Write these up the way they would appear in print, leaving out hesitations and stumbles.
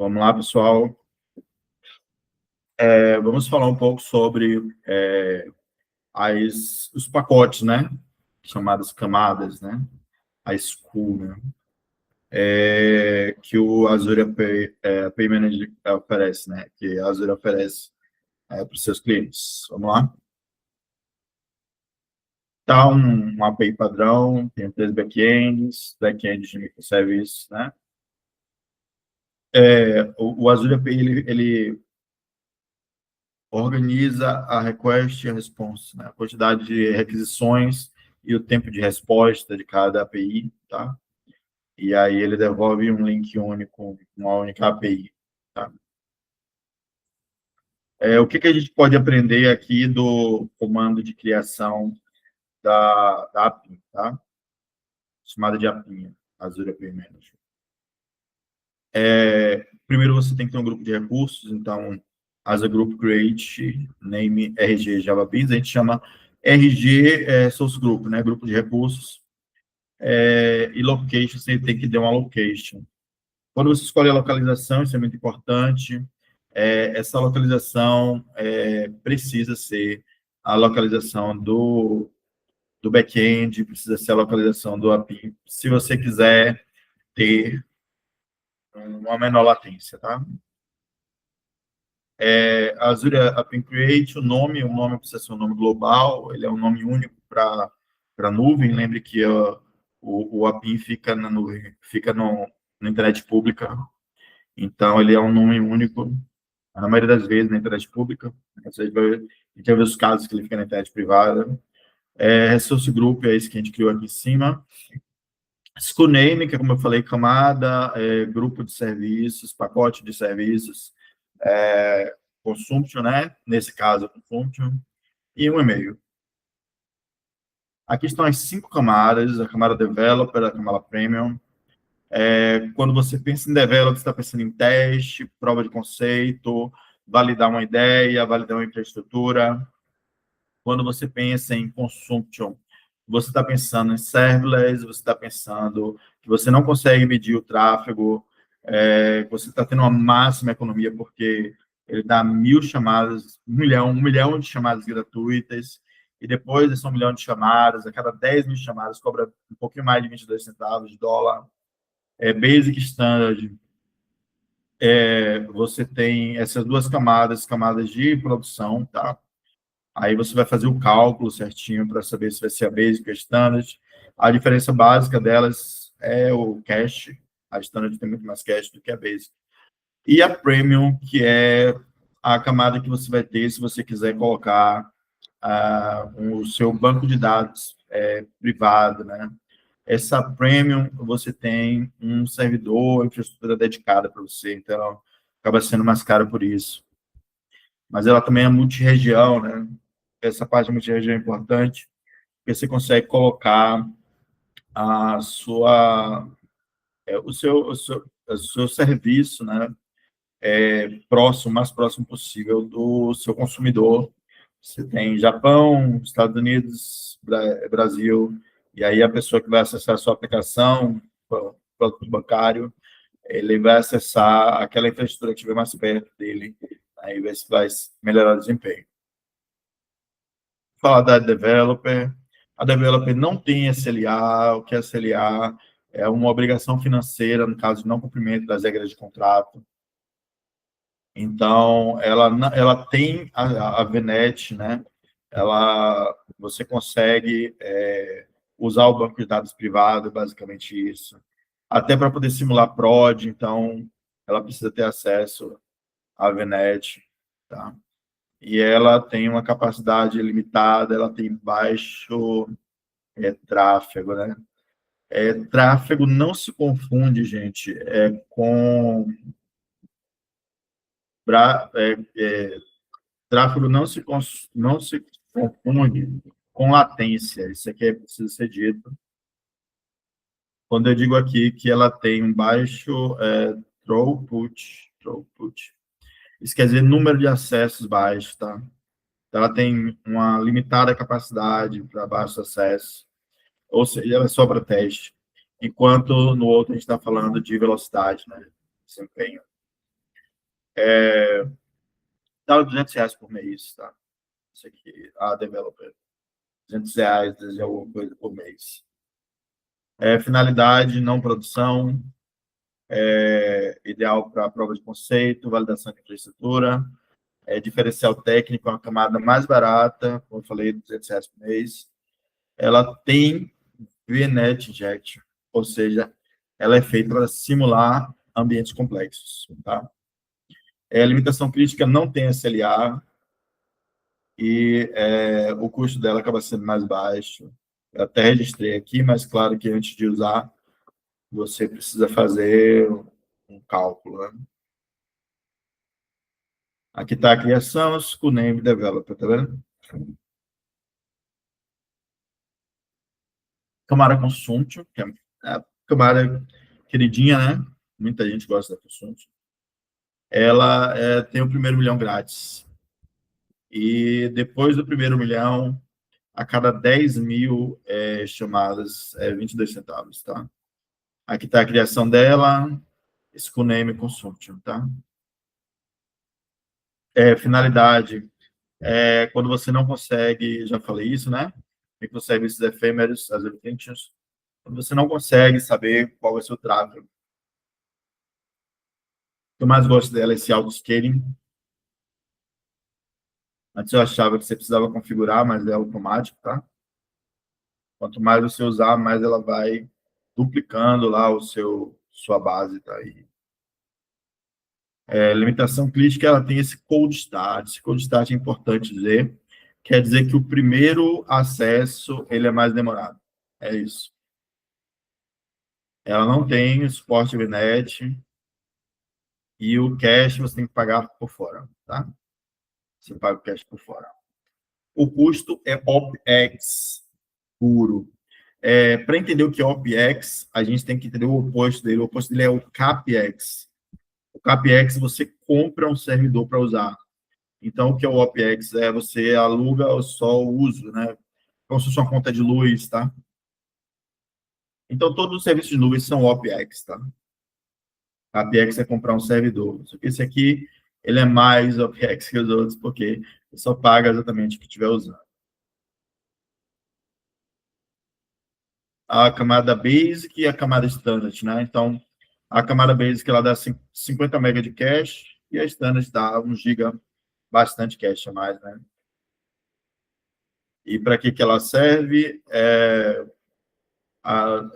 Vamos lá, pessoal. Vamos falar um pouco sobre os pacotes, né? Chamadas camadas, né? A SKU, né? Que o Azure Pay Manager oferece, né? Que a Azure oferece para os seus clientes. Vamos lá? Tá uma API padrão, tem 3 back-ends de microserviços, né? O Azure API, ele organiza a request e a response, né? A quantidade de requisições e o tempo de resposta de cada API, tá? E aí ele devolve um link único, uma única API, tá? O que a gente pode aprender aqui do comando de criação da API, tá? Chamada de API, Azure API Manager. Primeiro você tem que ter um grupo de recursos, então, as a group create, name RG Java Beans, a gente chama RG source group, né? Grupo de recursos. E location, você tem que dar uma location. Quando você escolhe a localização, isso é muito importante. Essa localização precisa ser a localização do back-end, precisa ser a localização do API, se você quiser ter uma menor latência, tá? Azure API Create, o nome precisa ser um nome global, ele é um nome único para a nuvem. Lembre que o API fica na nuvem, fica na internet pública, então ele é um nome único, na maioria das vezes na internet pública. A gente vai ver os casos que ele fica na internet privada. Resource Group é esse que a gente criou aqui em cima. SKU Name, que é, como eu falei, camada, grupo de serviços, pacote de serviços, consumption, né? Nesse caso, consumption, e um e-mail. Aqui estão as 5 camadas: a camada developer, a camada premium. Quando você pensa em developer, você está pensando em teste, prova de conceito, validar uma ideia, validar uma infraestrutura. Quando você pensa em consumption, você está pensando em serverless, você está pensando que você não consegue medir o tráfego, você está tendo uma máxima economia porque ele dá 1.000 chamadas, 1 milhão de chamadas gratuitas, e depois desse 1 milhão de chamadas, a cada 10.000 chamadas, cobra um pouquinho mais de 22 centavos de dólar. Basic Standard, você tem essas duas camadas de produção, tá? Aí você vai fazer o cálculo certinho para saber se vai ser a Basic ou a Standard. A diferença básica delas é o cache. A Standard tem muito mais cache do que a Basic. E a Premium, que é a camada que você vai ter se você quiser colocar o seu banco de dados privado, né? Essa Premium, você tem um servidor, infraestrutura dedicada para você, então acaba sendo mais caro por isso. Mas ela também é multi-região, né? Essa parte de multi-região é importante, porque você consegue colocar o seu serviço, né? Mais próximo possível do seu consumidor. Você tem Japão, Estados Unidos, Brasil, e aí a pessoa que vai acessar a sua aplicação, o produto bancário, ele vai acessar aquela infraestrutura que estiver mais perto dele, aí vai melhorar o desempenho. Falar da developer. A developer não tem SLA. O que é SLA? É uma obrigação financeira, no caso de não cumprimento das regras de contrato. Então, ela tem a VNet, né? Você consegue usar o banco de dados privado, basicamente isso. Até para poder simular prod, então, ela precisa ter acesso à VNet, tá? E ela tem uma capacidade limitada, ela tem baixo tráfego, né? Tráfego não se confunde, gente, tráfego não se confunde com latência. Isso aqui precisa ser dito. Quando eu digo aqui que ela tem um baixo throughput, isso quer dizer número de acessos baixo, tá? Ela tem uma limitada capacidade para baixo acesso, ou seja, ela é só para teste, enquanto no outro a gente está falando de velocidade, né? Desempenho. Dá R$ 200 por mês, tá? Isso aqui, a developer. R$ 200 de alguma coisa por mês. Finalidade, não produção, ideal para prova de conceito, validação de infraestrutura, diferencial técnico, uma camada mais barata, como eu falei, R$ 200 por mês. Ela tem VNet Injection, ou seja, ela é feita para simular ambientes complexos, tá? Limitação crítica não tem SLA e o custo dela acaba sendo mais baixo. Eu até registrei aqui, mas claro que antes de usar, você precisa fazer um cálculo, né? Aqui está a criação, o name developer, tá vendo? Camara Consumption, que é a camada queridinha, né? Muita gente gosta da Consumption. Ela tem o primeiro milhão grátis. E depois do primeiro milhão, a cada 10 mil chamadas, 22 centavos, tá? Aqui está a criação dela, Name Consumption, tá? Finalidade, quando você não consegue, já falei isso, né? Microservices efêmeros, as extensions, quando você não consegue saber qual é o seu tráfego. O que eu mais gosto dela é esse auto-scaling. Antes eu achava que você precisava configurar, mas é automático, tá? Quanto mais você usar, mais ela vai duplicando lá sua base, tá aí. Limitação crítica, ela tem esse cold start. Esse cold start é importante dizer. Quer dizer que o primeiro acesso, ele é mais demorado. É isso. Ela não tem suporte VNet e o cache você tem que pagar por fora, tá? Você paga o cache por fora. O custo é OpEx puro. Para entender o que é OpEx, a gente tem que entender o oposto dele. O oposto dele é o CapEx. O CapEx, você compra um servidor para usar. Então, o que é o OpEx? Você aluga só o uso, né? Como se fosse uma conta de luz, tá? Então, todos os serviços de nuvem são OpEx, tá? CapEx é comprar um servidor. Só que esse aqui, ele é mais OpEx que os outros, porque você só paga exatamente o que estiver usando. A camada Basic e a camada Standard, né? Então, a camada Basic, ela dá 50 MB de cache e a Standard dá 1 GB, bastante cache a mais, né? E para que ela serve? A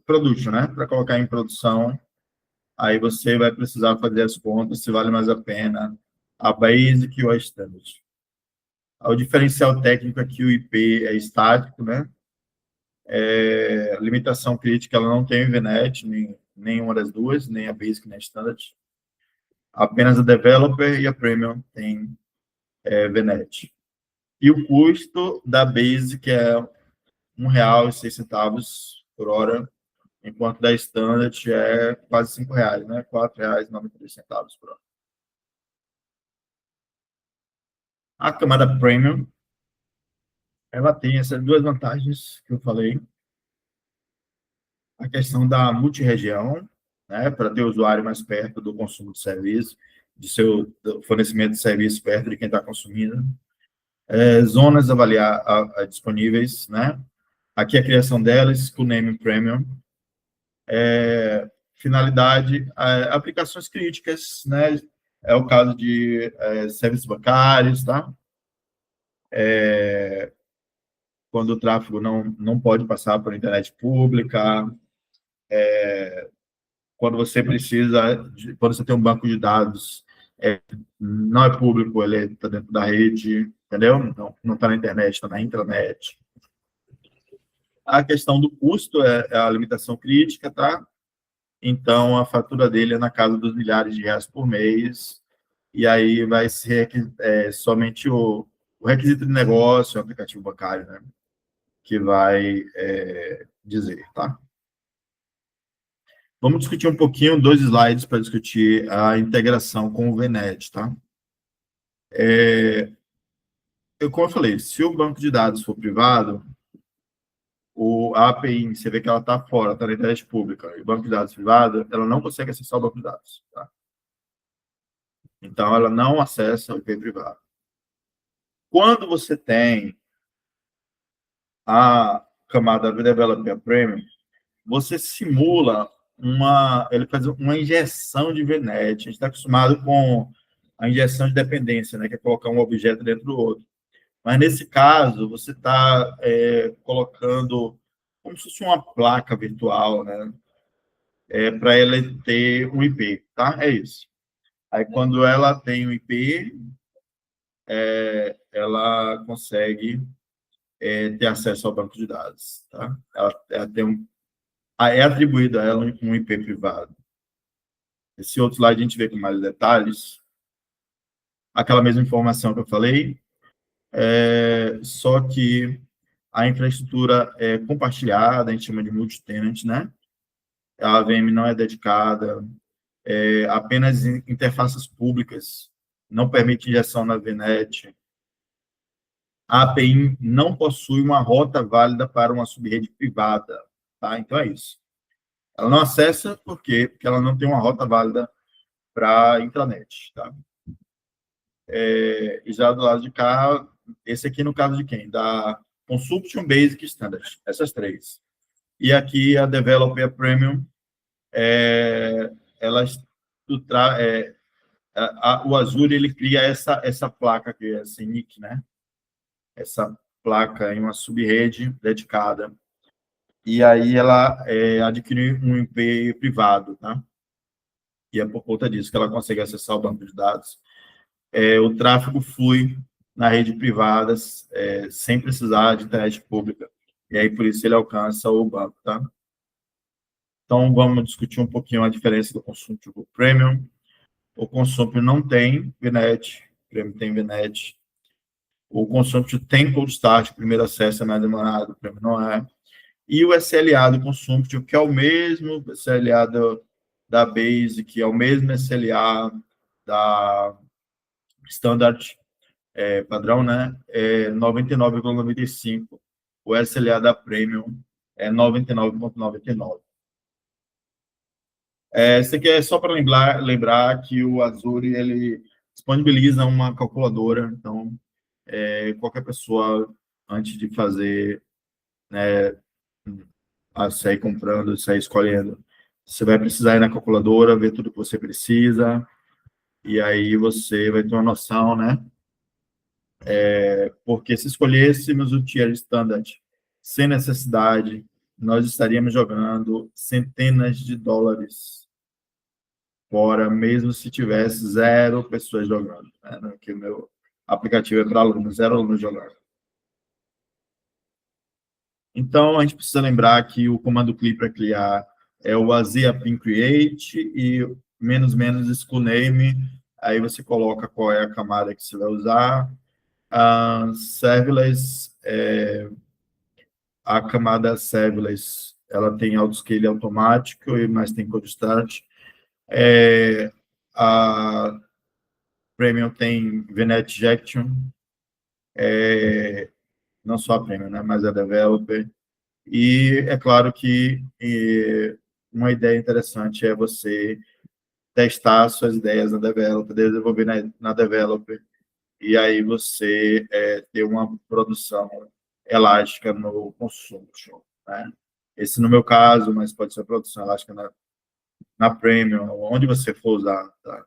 production, né? Para colocar em produção, aí você vai precisar fazer as contas se vale mais a pena a Basic ou a Standard. O diferencial técnico aqui, o IP é estático, né? Limitação crítica, ela não tem VNet, nenhuma das duas, nem a Basic nem a Standard. Apenas a Developer e a Premium tem VNet. E o custo da Basic é R$ 1,06 por hora, enquanto da Standard é quase R$ 5, né? R$ 4,93 por hora. A camada Premium, ela tem essas duas vantagens que eu falei. A questão da multirregião, né? Para ter o usuário mais perto do consumo de serviço, do fornecimento de serviço perto de quem está consumindo. Zonas disponíveis, né? Aqui a criação delas, com o name Premium. Finalidade, aplicações críticas, né? É o caso de serviços bancários, tá? Quando o tráfego não pode passar por internet pública, quando você precisa, quando você tem um banco de dados, não é público, ele está dentro da rede, entendeu? Não está na internet, está na intranet. A questão do custo é a limitação crítica, tá? Então, a fatura dele é na casa dos milhares de reais por mês, e aí vai ser somente o requisito de negócio, o aplicativo bancário, né? Que vai dizer, tá? Vamos discutir um pouquinho, 2 slides para discutir a integração com o VNet, tá? Como eu falei, se o banco de dados for privado, a API, você vê que ela está fora, está na internet pública, e o banco de dados privado, ela não consegue acessar o banco de dados, tá? Então, ela não acessa o IP privado. Quando você tem a camada Developer Premium, você simula ele faz uma injeção de VNet. A gente está acostumado com a injeção de dependência, né, que é colocar um objeto dentro do outro. Mas, nesse caso, você está colocando como se fosse uma placa virtual, né, para ela ter um IP, tá? É isso. Aí, quando ela tem um IP, ela consegue ter acesso ao banco de dados, tá? Ela tem é atribuído a ela um IP privado. Esse outro slide a gente vê com mais detalhes. Aquela mesma informação que eu falei, só que a infraestrutura é compartilhada, a gente chama de multi-tenant, né? A AVM não é dedicada, apenas interfaces públicas, não permite injeção na VNet. A API não possui uma rota válida para uma subrede privada, tá? Então é isso. Ela não acessa, por quê? Porque ela não tem uma rota válida para a intranet, tá? E já do lado de cá, esse aqui no caso de quem? Da Consumption Basic Standard, essas três. E aqui a Developer Premium, o Azure ele cria essa placa aqui, essa NIC, né? Essa placa em uma subrede dedicada. E aí ela adquire um IP privado, tá? E é por conta disso que ela consegue acessar o banco de dados. O tráfego flui na rede privada sem precisar de internet pública. E aí, por isso, ele alcança o banco, tá? Então, vamos discutir um pouquinho a diferença do Consumption para o Premium. O Consumption não tem VNet, o Premium tem VNet. O Consumption tem Cold Start, o primeiro acesso é mais demorado, o Premium não é. E o SLA do Consumption, que é o mesmo SLA da Basic, é o mesmo SLA da Standard padrão, né? 99,95. O SLA da Premium é 99,99. Isso aqui é só para lembrar que o Azure ele disponibiliza uma calculadora, então qualquer pessoa, antes de fazer, né, sair comprando, sair escolhendo, você vai precisar ir na calculadora, ver tudo que você precisa, e aí você vai ter uma noção, né? Porque se escolhêssemos o tier standard sem necessidade, nós estaríamos jogando centenas de dólares fora, mesmo se tivesse 0 pessoas jogando, né? Que o meu aplicativo é para alunos, 0 alunos jogando. Então, a gente precisa lembrar que o comando CLI para criar é o azia-pin create e -- schoolname, aí você coloca qual é a camada que você vai usar. Serverless, a camada serverless, ela tem autoscale automático, mas tem cold start. A Premium tem VNet Injection, não só a Premium, né, mas a Developer. E é claro que uma ideia interessante é você testar suas ideias na Developer, desenvolver na Developer, e aí você ter uma produção elástica no Consumption, né? Esse no meu caso, mas pode ser a produção elástica na Premium, onde você for usar, tá?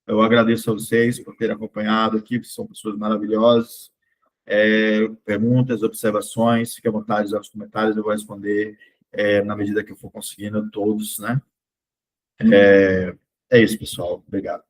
Eu agradeço a vocês por terem acompanhado aqui, são pessoas maravilhosas. Perguntas, observações, fique à vontade nos comentários, eu vou responder na medida que eu for conseguindo todos, né? É isso, pessoal. Obrigado.